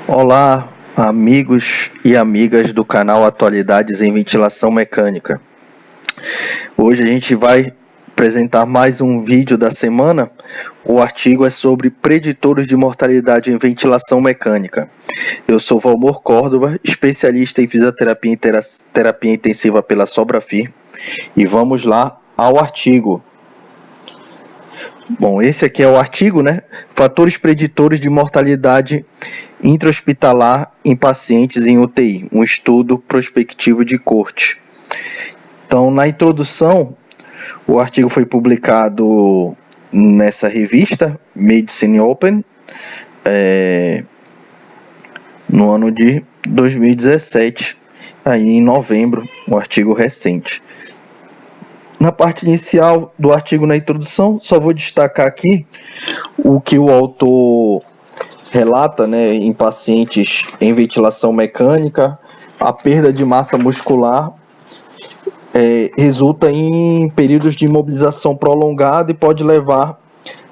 Olá, amigos e amigas do canal Atualidades em Ventilação Mecânica. Hoje a gente vai apresentar mais um vídeo da semana. O artigo é sobre preditores de mortalidade em ventilação mecânica. Eu sou Valmor Córdova, especialista em fisioterapia e terapia intensiva pela Sobrafir, e vamos lá ao artigo. Bom, esse aqui é o artigo, né? Fatores preditores de mortalidade intra-hospitalar em pacientes em UTI, um estudo prospectivo de corte. Então, na introdução, o artigo foi publicado nessa revista, Medicine Open, no ano de 2017, aí em novembro, um artigo recente. Na parte inicial do artigo, na introdução, só vou destacar aqui o que o autor relata, né, em pacientes em ventilação mecânica. A perda de massa muscular resulta em períodos de imobilização prolongada e pode levar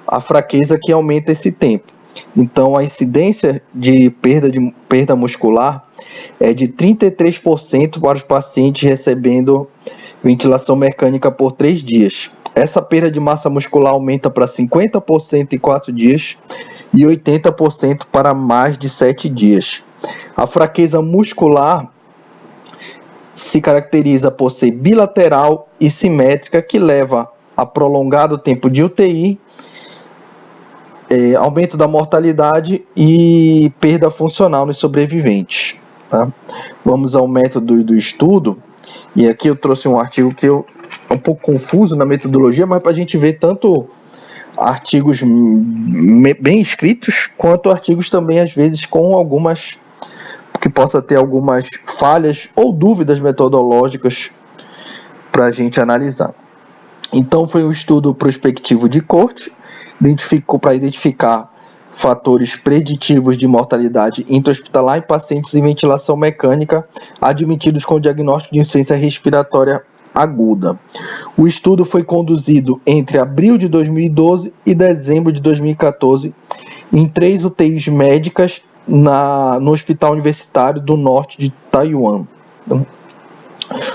à fraqueza que aumenta esse tempo. Então, a incidência de perda muscular é de 33% para os pacientes recebendo ventilação mecânica por 3 dias. Essa perda de massa muscular aumenta para 50% em 4 dias e 80% para mais de 7 dias. A fraqueza muscular se caracteriza por ser bilateral e simétrica, que leva a prolongado tempo de UTI, aumento da mortalidade e perda funcional nos sobreviventes. Tá? Vamos ao método do estudo, e aqui eu trouxe um artigo que é um pouco confuso na metodologia, mas para a gente ver tanto artigos bem escritos, quanto artigos também, às vezes, com algumas que possa ter algumas falhas ou dúvidas metodológicas para a gente analisar. Então, foi um estudo prospectivo de corte, para identificar fatores preditivos de mortalidade intra-hospitalar em pacientes em ventilação mecânica admitidos com diagnóstico de insuficiência respiratória aguda. O estudo foi conduzido entre abril de 2012 e dezembro de 2014 em 3 UTIs médicas no Hospital Universitário do Norte de Taiwan.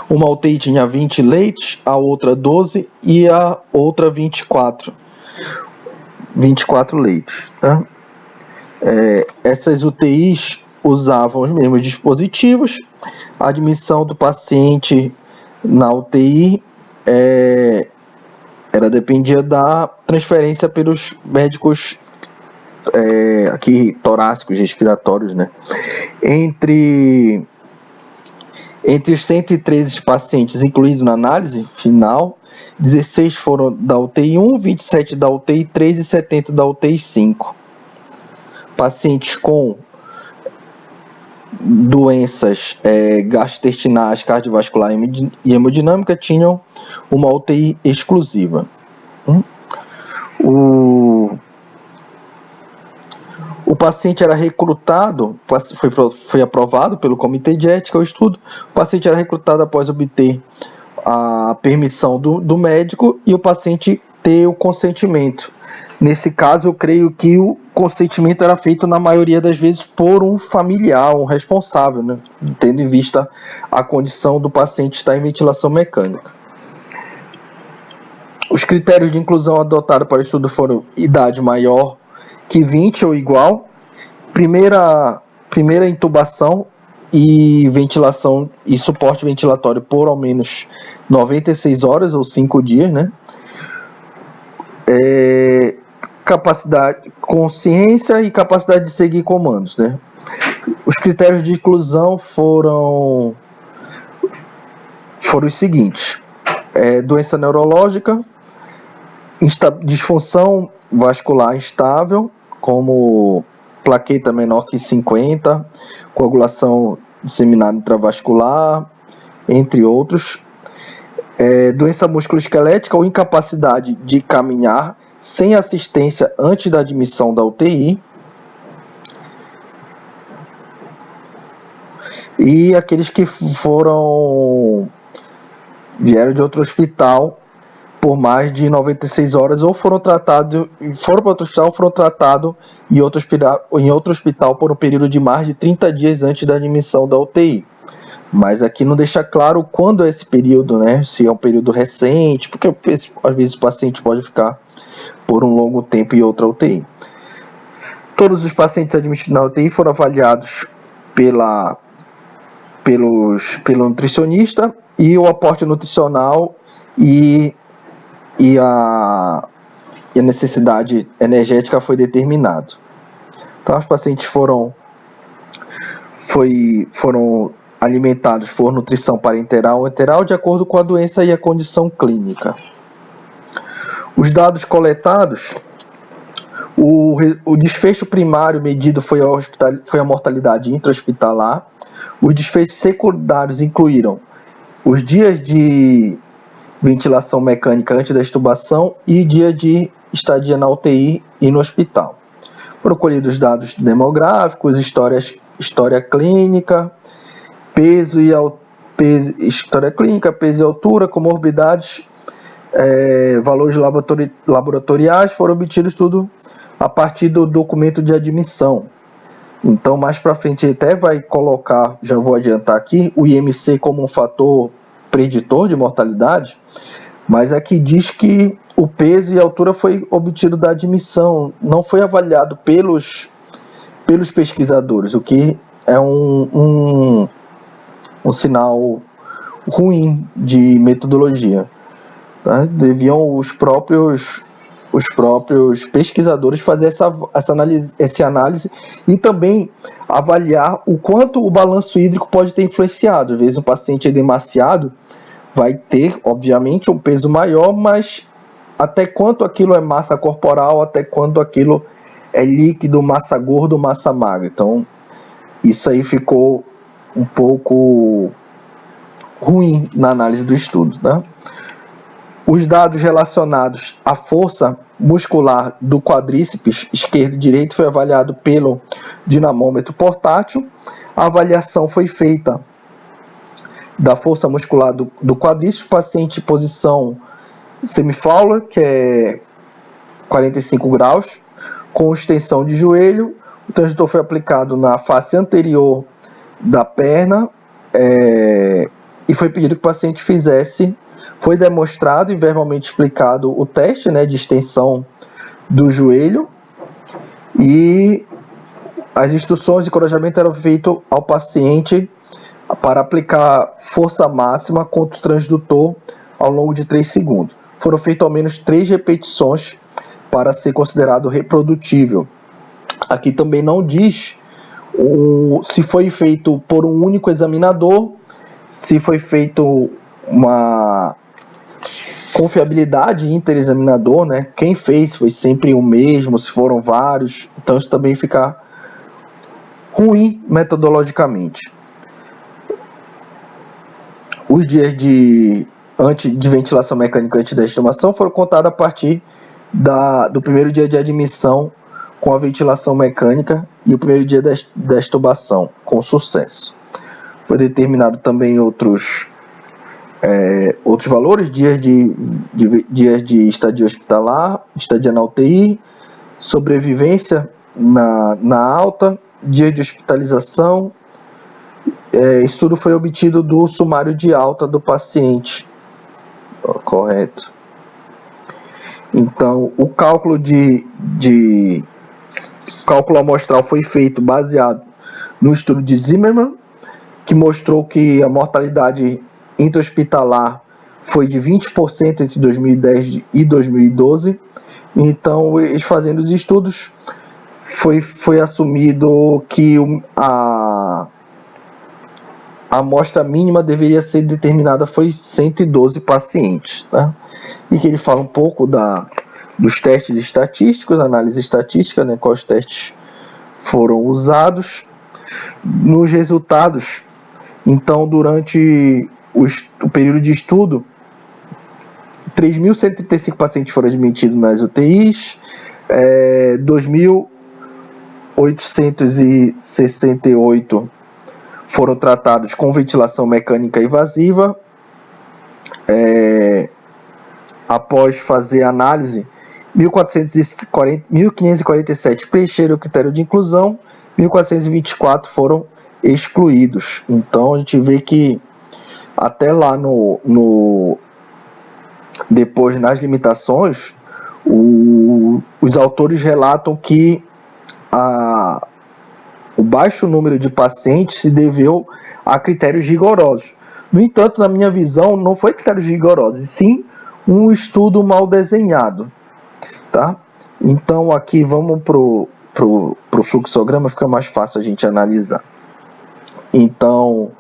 Uma UTI tinha 20 leitos, a outra 12 e a outra 24 leitos. Tá? Essas UTIs usavam os mesmos dispositivos. A admissão do paciente na UTI dependia da transferência pelos médicos aqui torácicos, respiratórios, né? Entre os 113 pacientes incluídos na análise final, 16 foram da UTI 1, 27 da UTI 3 e 70 da UTI 5. Pacientes com doenças gastrointestinais, cardiovascular e hemodinâmica tinham uma UTI exclusiva. O paciente era recrutado, foi aprovado pelo Comitê de Ética o estudo. O paciente era recrutado após obter a permissão do médico e o paciente ter o consentimento. Nesse caso, eu creio que o consentimento era feito na maioria das vezes por um familiar, um responsável, né? Tendo em vista a condição do paciente estar em ventilação mecânica. Os critérios de inclusão adotados para o estudo foram idade maior que 20 ou igual, primeira intubação e ventilação e suporte ventilatório por ao menos 96 horas ou 5 dias, né? Capacidade, consciência e capacidade de seguir comandos, né? Os critérios de inclusão foram os seguintes: doença neurológica, disfunção vascular instável, como plaqueta menor que 50, coagulação disseminada intravascular, entre outros. Doença musculoesquelética ou incapacidade de caminhar sem assistência antes da admissão da UTI. E aqueles que vieram de outro hospital por mais de 96 horas ou foram para outro hospital ou foram tratados em outro hospital por um período de mais de 30 dias antes da admissão da UTI. Mas aqui não deixa claro quando é esse período, né? Se é um período recente, porque às vezes o paciente pode ficar por um longo tempo em outra UTI. Todos os pacientes admitidos na UTI foram avaliados pelo nutricionista, e o aporte nutricional e a necessidade energética foi determinado. Então, os pacientes foram alimentados por nutrição parenteral ou enteral de acordo com a doença e a condição clínica. Os dados coletados, o desfecho primário medido foi a mortalidade intra-hospitalar. Os desfechos secundários incluíram os dias de ventilação mecânica antes da extubação e dia de estadia na UTI e no hospital. Foram colhidos dados demográficos, história clínica, peso e altura, comorbidades, valores laboratoriais, foram obtidos tudo a partir do documento de admissão. Então, mais para frente, ele até vai colocar, já vou adiantar aqui, o IMC como um fator preditor de mortalidade, mas aqui diz que o peso e a altura foi obtido da admissão, não foi avaliado pelos pesquisadores, o que é um sinal ruim de metodologia. Tá? Deviam os próprios pesquisadores fazer essa análise e também avaliar o quanto o balanço hídrico pode ter influenciado. Às vezes um paciente edemaciado vai ter, obviamente, um peso maior, mas até quanto aquilo é massa corporal, até quanto aquilo é líquido, massa gorda ou massa magra. Então, isso aí ficou um pouco ruim na análise do estudo, né? Os dados relacionados à força muscular do quadríceps esquerdo e direito foi avaliado pelo dinamômetro portátil. A avaliação foi feita da força muscular do quadríceps, paciente em posição semi-Fowler, que é 45 graus, com extensão de joelho. O transdutor foi aplicado na face anterior da perna e foi pedido que o paciente fizesse. Foi demonstrado e verbalmente explicado o teste, né, de extensão do joelho, e as instruções de encorajamento eram feitas ao paciente para aplicar força máxima contra o transdutor ao longo de 3 segundos. Foram feitas ao menos 3 repetições para ser considerado reprodutível. Aqui também não diz se foi feito por um único examinador, se foi feito uma confiabilidade interexaminador, né? Quem fez foi sempre o mesmo, se foram vários, então isso também fica ruim metodologicamente. Os dias de ventilação mecânica antes da extubação foram contados a partir do primeiro dia de admissão com a ventilação mecânica e o primeiro dia da extubação com sucesso. Foi determinado também outros valores, dias de estadia hospitalar, estadia na UTI, sobrevivência na alta, dia de hospitalização. Isso tudo foi obtido do sumário de alta do paciente. Correto. Então, o cálculo cálculo amostral foi feito baseado no estudo de Zimmermann, que mostrou que a mortalidade intra-hospitalar foi de 20% entre 2010 e 2012. Então, eles fazendo os estudos, foi assumido que a amostra mínima deveria ser determinada foi 112 pacientes, tá? E que ele fala um pouco dos testes estatísticos, análise estatística, né, quais testes foram usados. Nos resultados, então, durante o período de estudo, 3.135 pacientes foram admitidos nas UTIs, 2.868 foram tratados com ventilação mecânica invasiva, após fazer a análise, 1.547 preencheram o critério de inclusão, 1.424 foram excluídos. Então a gente vê que até lá depois nas limitações, os autores relatam que o baixo número de pacientes se deveu a critérios rigorosos. No entanto, na minha visão, não foi critérios rigorosos, e sim um estudo mal desenhado. Tá? Então aqui vamos pro fluxograma, fica mais fácil a gente analisar. Então,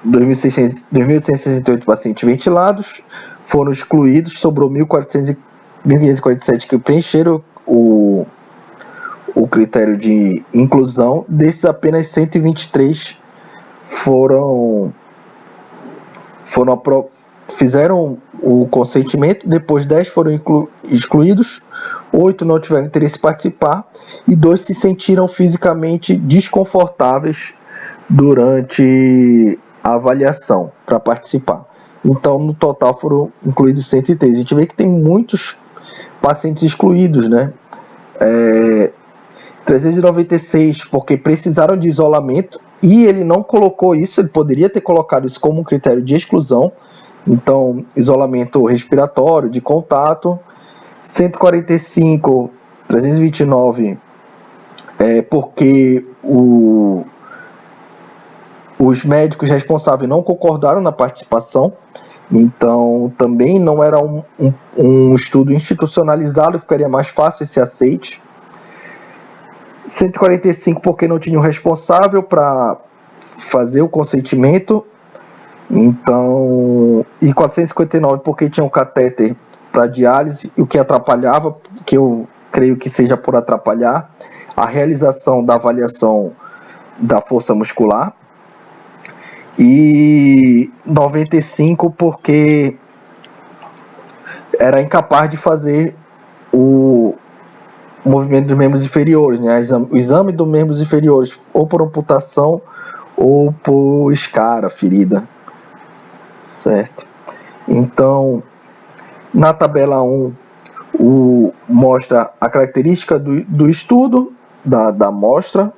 2.868 pacientes ventilados foram excluídos, sobrou 1.547 que preencheram o critério de inclusão. Desses, apenas 123 fizeram o consentimento, depois 10 foram excluídos, 8 não tiveram interesse em participar e 2 se sentiram fisicamente desconfortáveis durante a avaliação para participar. Então, no total foram incluídos 103. A gente vê que tem muitos pacientes excluídos, né? 396 porque precisaram de isolamento e ele não colocou isso, ele poderia ter colocado isso como um critério de exclusão. Então, isolamento respiratório, de contato. 145, 329 porque os médicos responsáveis não concordaram na participação. Então, também não era um estudo institucionalizado, ficaria mais fácil esse aceite. 145 porque não tinha um responsável para fazer o consentimento. Então, e 459 porque tinha um catéter para diálise, o que atrapalhava, que eu creio que seja por atrapalhar a realização da avaliação da força muscular. E 95 porque era incapaz de fazer o movimento dos membros inferiores, né? O exame dos membros inferiores, ou por amputação ou por escara, ferida. Certo? Então, na tabela 1, mostra a característica do estudo, da amostra,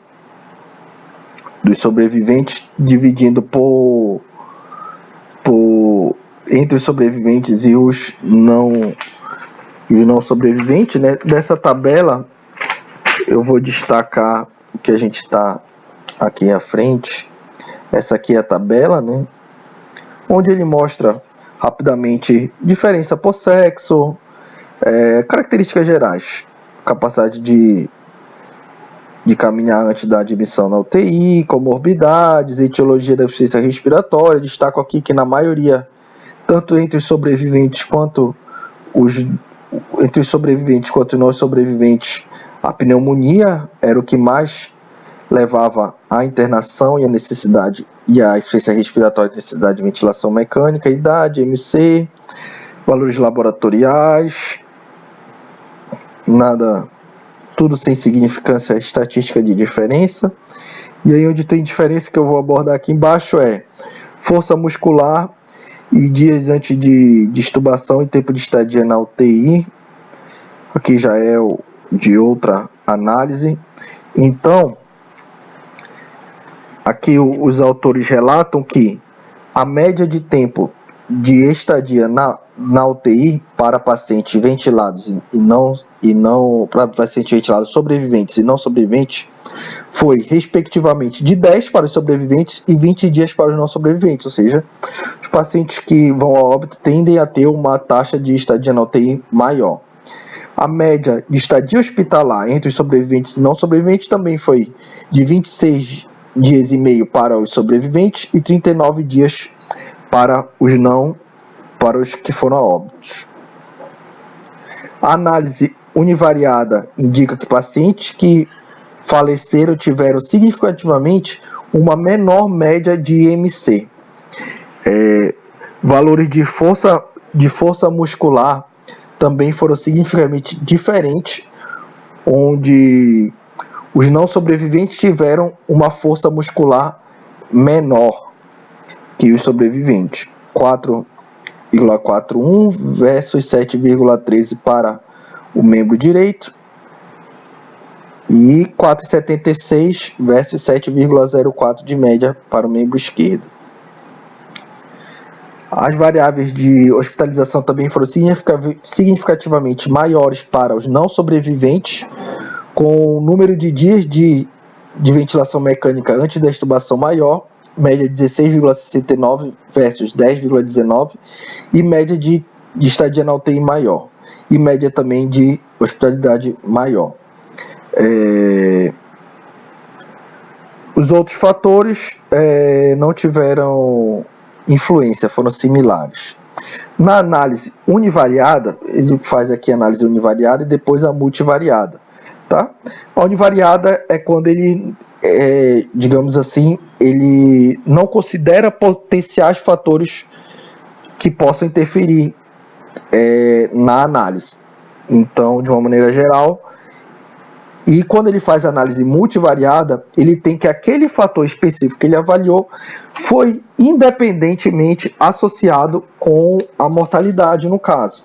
dos sobreviventes, dividindo entre os sobreviventes e os não sobreviventes, né? Dessa tabela, eu vou destacar o que a gente está aqui à frente. Essa aqui é a tabela, né? Onde ele mostra rapidamente diferença por sexo, características gerais, capacidade de caminhar antes da admissão na UTI, comorbidades, etiologia da insuficiência respiratória. Destaco aqui que na maioria, tanto entre os sobreviventes quanto entre os sobreviventes quanto os não sobreviventes, a pneumonia era o que mais levava à internação e à necessidade, e à insuficiência respiratória, necessidade de ventilação mecânica, idade, MC, valores laboratoriais, nada, tudo sem significância estatística de diferença. E aí onde tem diferença que eu vou abordar aqui embaixo é força muscular e dias antes de extubação e tempo de estadia na UTI. Aqui já é de outra análise. Então, aqui os autores relatam que a média de tempo de estadia na UTI para pacientes ventilados e não para pacientes ventilados sobreviventes e não sobreviventes foi respectivamente de 10 para os sobreviventes e 20 dias para os não sobreviventes, ou seja, os pacientes que vão a óbito tendem a ter uma taxa de estadia na UTI maior. A média de estadia hospitalar entre os sobreviventes e não sobreviventes também foi de 26 dias e meio para os sobreviventes e 39 dias para os que foram a óbitos. A análise univariada indica que pacientes que faleceram tiveram significativamente uma menor média de IMC. Valores de força muscular também foram significativamente diferentes, onde os não sobreviventes tiveram uma força muscular menor que os sobreviventes. 7,41 versus 7,13 para o membro direito e 4,76 versus 7,04 de média para o membro esquerdo. As variáveis de hospitalização também foram significativamente maiores para os não sobreviventes, com o número de dias de ventilação mecânica antes da extubação maior, média de 16,69 versus 10,19, e média de estadia na UTI maior, e média também de hospitalidade maior. Os outros fatores não tiveram influência, foram similares. Na análise univariada, ele faz aqui a análise univariada e depois a multivariada. Tá? A univariada é quando ele, digamos assim, ele não considera potenciais fatores que possam interferir na análise. Então, de uma maneira geral, e quando ele faz a análise multivariada, ele tem que aquele fator específico que ele avaliou foi independentemente associado com a mortalidade, no caso,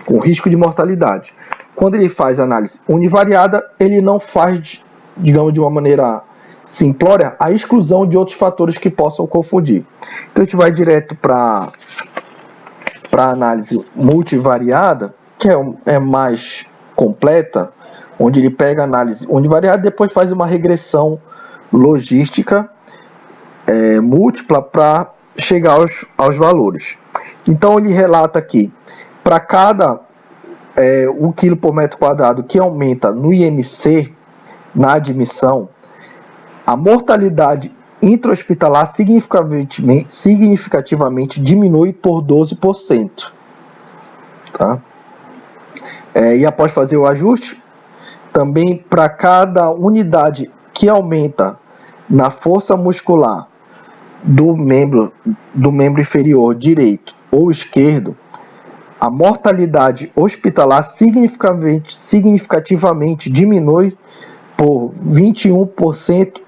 com o risco de mortalidade. Quando ele faz a análise univariada, ele não faz, digamos, de uma maneira simplória, a exclusão de outros fatores que possam confundir. Então, a gente vai direto para a análise multivariada, que é mais completa, onde ele pega a análise univariada e depois faz uma regressão logística múltipla para chegar aos valores. Então, ele relata aqui, para cada 1 kg por metro quadrado que aumenta no IMC, na admissão, a mortalidade intra-hospitalar significativamente diminui por 12%. Tá? E após fazer o ajuste, também para cada unidade que aumenta na força muscular do membro inferior direito ou esquerdo, a mortalidade hospitalar significativamente diminui por 21%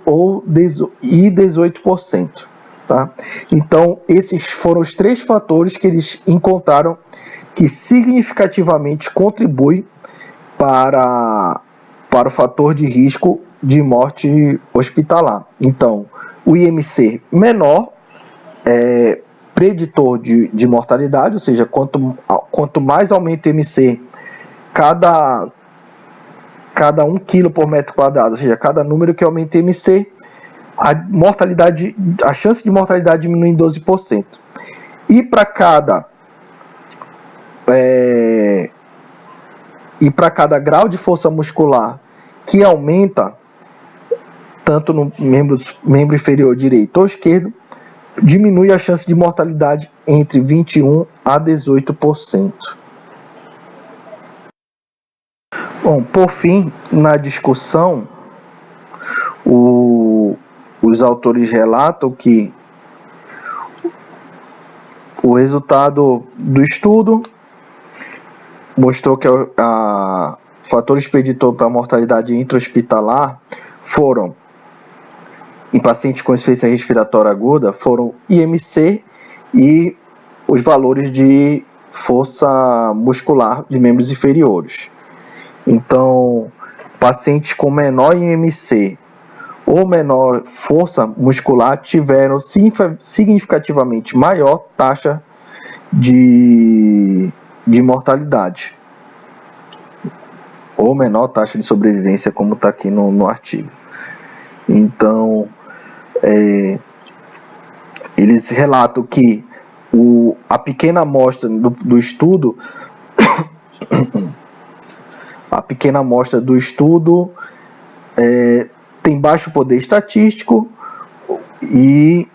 e 18%. Tá? Então, esses foram os 3 fatores que eles encontraram que significativamente contribuem para o fator de risco de morte hospitalar. Então, o IMC menor é preditor de mortalidade, ou seja, quanto mais aumenta o IMC, cada 1 kg por metro quadrado, ou seja, cada número que aumenta o IMC, a chance de mortalidade diminui em 12%. E para cada grau de força muscular que aumenta, tanto no membro inferior direito ou esquerdo, diminui a chance de mortalidade entre 21% a 18%. Bom, por fim, na discussão, os autores relatam que o resultado do estudo mostrou que fatores preditores para a mortalidade intra-hospitalar foram, em pacientes com insuficiência respiratória aguda, foram IMC e os valores de força muscular de membros inferiores. Então, pacientes com menor IMC ou menor força muscular tiveram significativamente maior taxa de mortalidade ou menor taxa de sobrevivência, como está aqui no artigo. Então, eles relatam que a pequena amostra do estudo tem baixo poder estatístico e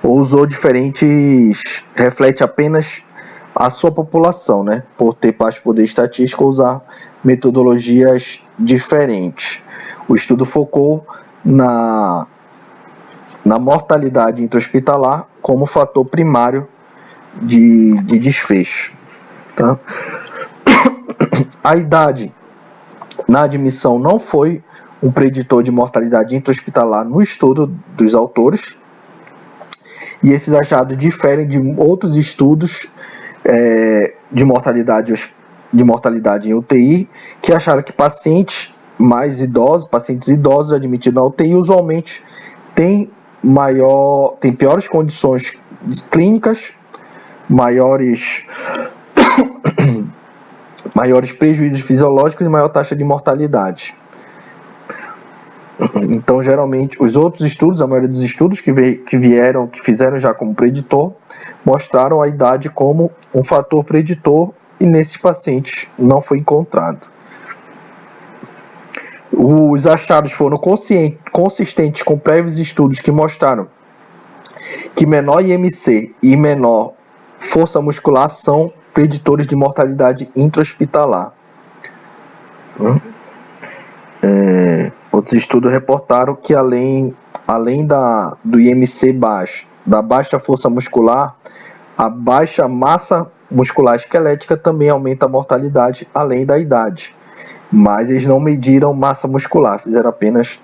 usou reflete apenas a sua população, né? Por ter baixo poder estatístico, usar metodologias diferentes. O estudo focou na mortalidade intra-hospitalar como fator primário de desfecho. Tá? A idade na admissão não foi um preditor de mortalidade intra-hospitalar no estudo dos autores. e esses achados diferem de outros estudos de mortalidade em UTI, que acharam que pacientes idosos admitidos na UTI usualmente têm piores condições clínicas, maiores prejuízos fisiológicos e maior taxa de mortalidade. Então, geralmente, os outros estudos, a maioria dos estudos que fizeram já como preditor, mostraram a idade como um fator preditor, e nesses pacientes não foi encontrado. Os achados foram consistentes com prévios estudos que mostraram que menor IMC e menor força muscular são preditores de mortalidade intra-hospitalar. Outros estudos reportaram que além do IMC baixo, da baixa força muscular, a baixa massa muscular esquelética também aumenta a mortalidade além da idade. Mas eles não mediram massa muscular, fizeram apenas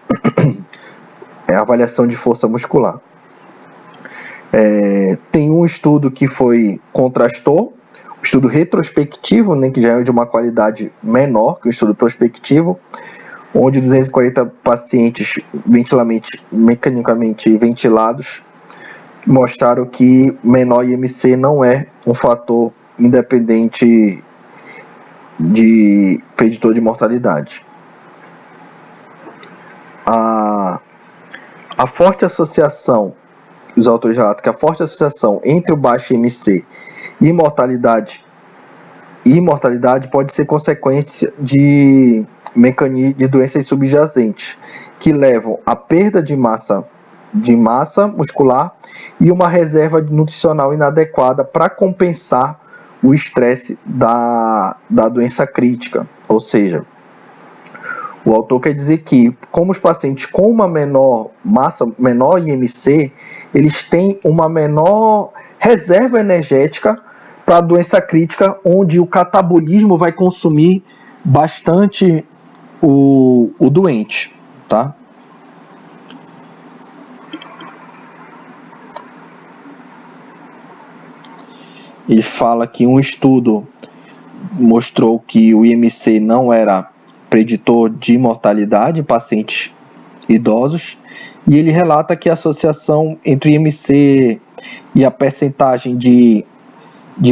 a avaliação de força muscular. Tem um estudo que contrastou, o estudo retrospectivo, né, que já é de uma qualidade menor que o estudo prospectivo, onde 240 pacientes mecanicamente ventilados mostraram que menor IMC não é um fator independente de preditor de mortalidade. A forte associação, os autores relatam que a forte associação entre o baixo IMC e mortalidade pode ser consequência de doenças subjacentes, que levam à perda de massa muscular e uma reserva nutricional inadequada para compensar o estresse da doença crítica. Ou seja, o autor quer dizer que, como os pacientes com uma menor IMC, eles têm uma menor reserva energética para a doença crítica, onde o catabolismo vai consumir bastante o doente, tá? Ele fala que um estudo mostrou que o IMC não era preditor de mortalidade em pacientes idosos, e ele relata que a associação entre o IMC e a percentagem de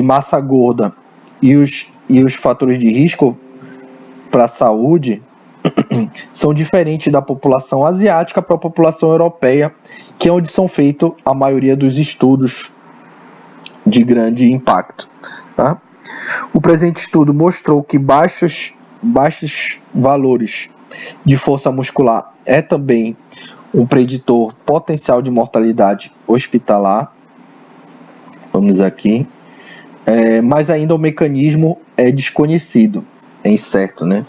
massa gorda e os fatores de risco para a saúde são diferentes da população asiática para a população europeia, que é onde são feitos a maioria dos estudos de grande impacto, tá? O presente estudo mostrou que baixos valores de força muscular é também um preditor potencial de mortalidade hospitalar. Vamos aqui. Mas ainda o mecanismo é desconhecido, é incerto, né?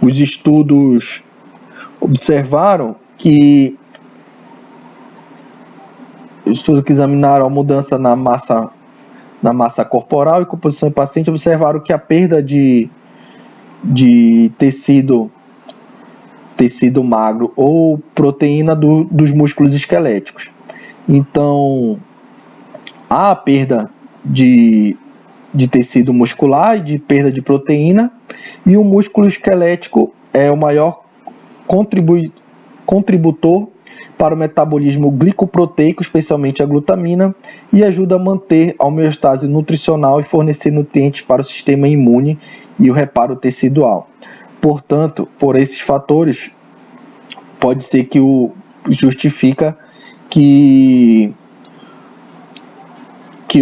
Os estudos observaram que examinaram a mudança na massa corporal e composição do paciente, observaram que a perda de tecido magro ou proteína dos músculos esqueléticos. Então, há a perda de tecido muscular e de perda de proteína, e o músculo esquelético é o maior contributor para o metabolismo glicoproteico, especialmente a glutamina, e ajuda a manter a homeostase nutricional e fornecer nutrientes para o sistema imune e o reparo tecidual. Portanto, por esses fatores, pode ser que justifica que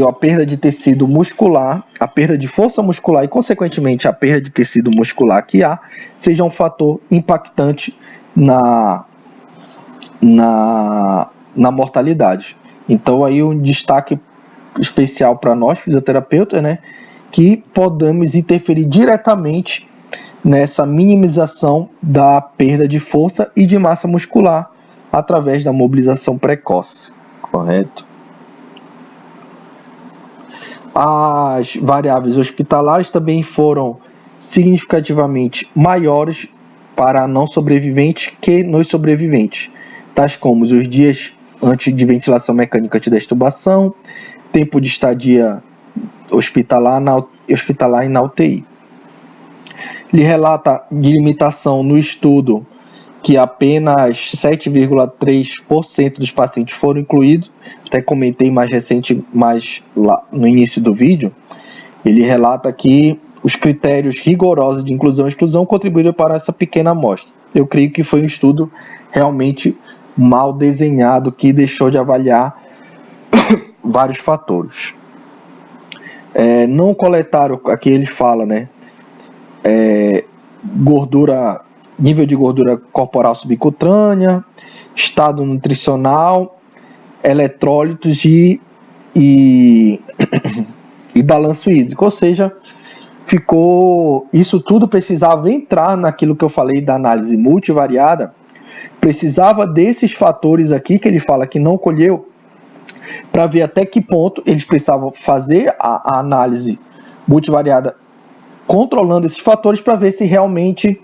a perda de tecido muscular, a perda de força muscular e, consequentemente, a perda de tecido muscular que há, seja um fator impactante na mortalidade. Então, aí um destaque especial para nós, fisioterapeutas, né, que podemos interferir diretamente nessa minimização da perda de força e de massa muscular através da mobilização precoce. Correto? As variáveis hospitalares também foram significativamente maiores para não sobreviventes que nos sobreviventes, tais como os dias antes de ventilação mecânica antes da extubação, tempo de estadia hospitalar e na UTI. Ele relata de limitação no estudo que apenas 7,3% dos pacientes foram incluídos. Até comentei mais lá no início do vídeo. Ele relata que os critérios rigorosos de inclusão e exclusão contribuíram para essa pequena amostra. Eu creio que foi um estudo realmente mal desenhado, que deixou de avaliar vários fatores. Não coletaram, aqui ele fala, né? Nível de gordura corporal subcutânea, estado nutricional, eletrólitos e balanço hídrico. Ou seja, isso tudo precisava entrar naquilo que eu falei da análise multivariada, precisava desses fatores aqui que ele fala que não colheu, para ver até que ponto eles precisavam fazer a análise multivariada controlando esses fatores, para ver se realmente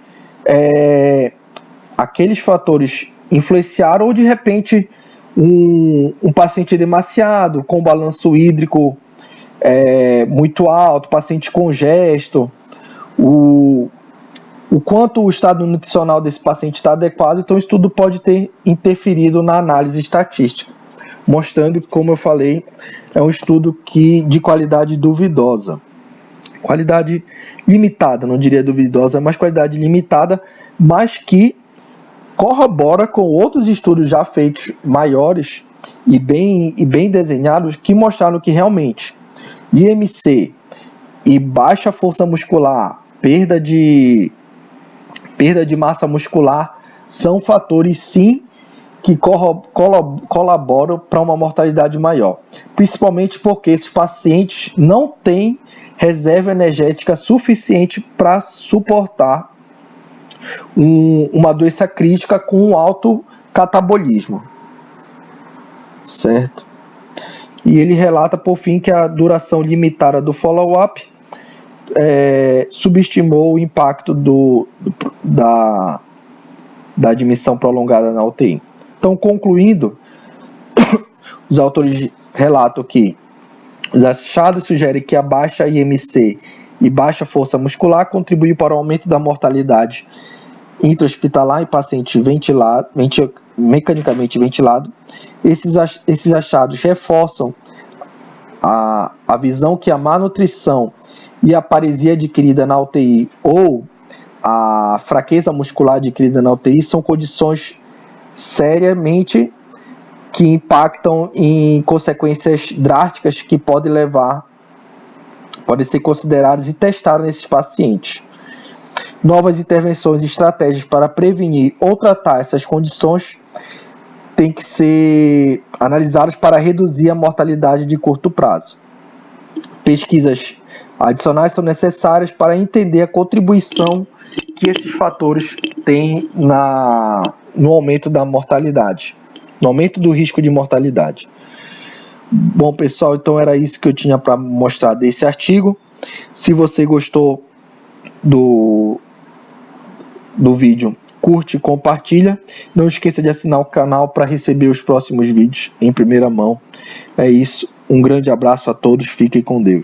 aqueles fatores influenciaram, ou de repente um paciente demasiado, com balanço hídrico muito alto, paciente congesto, o quanto o estado nutricional desse paciente está adequado. Então isso tudo pode ter interferido na análise estatística, mostrando que, como eu falei, é um estudo de qualidade duvidosa. Qualidade limitada, não diria duvidosa, mas qualidade limitada, mas que corrobora com outros estudos já feitos maiores e bem desenhados, que mostraram que realmente IMC e baixa força muscular, perda de massa muscular, são fatores sim que colaboram para uma mortalidade maior, principalmente porque esses pacientes não têm reserva energética suficiente para suportar uma doença crítica com um alto catabolismo, certo? E ele relata, por fim, que a duração limitada do follow-up subestimou o impacto da admissão prolongada na UTI. Então, concluindo, os autores relatam que os achados sugerem que a baixa IMC e baixa força muscular contribuem para o aumento da mortalidade intra-hospitalar em paciente mecanicamente ventilado. Esses achados reforçam a visão que a má nutrição e a paresia adquirida na UTI ou a fraqueza muscular adquirida na UTI são condições seriamente que impactam em consequências drásticas que podem ser consideradas e testadas nesses pacientes. Novas intervenções e estratégias para prevenir ou tratar essas condições têm que ser analisadas para reduzir a mortalidade de curto prazo. Pesquisas adicionais são necessárias para entender a contribuição que esses fatores têm no aumento da mortalidade, no aumento do risco de mortalidade. Bom, pessoal, então era isso que eu tinha para mostrar desse artigo. Se você gostou do vídeo, curte e compartilha. Não esqueça de assinar o canal para receber os próximos vídeos em primeira mão. É isso, um grande abraço a todos, fiquem com Deus.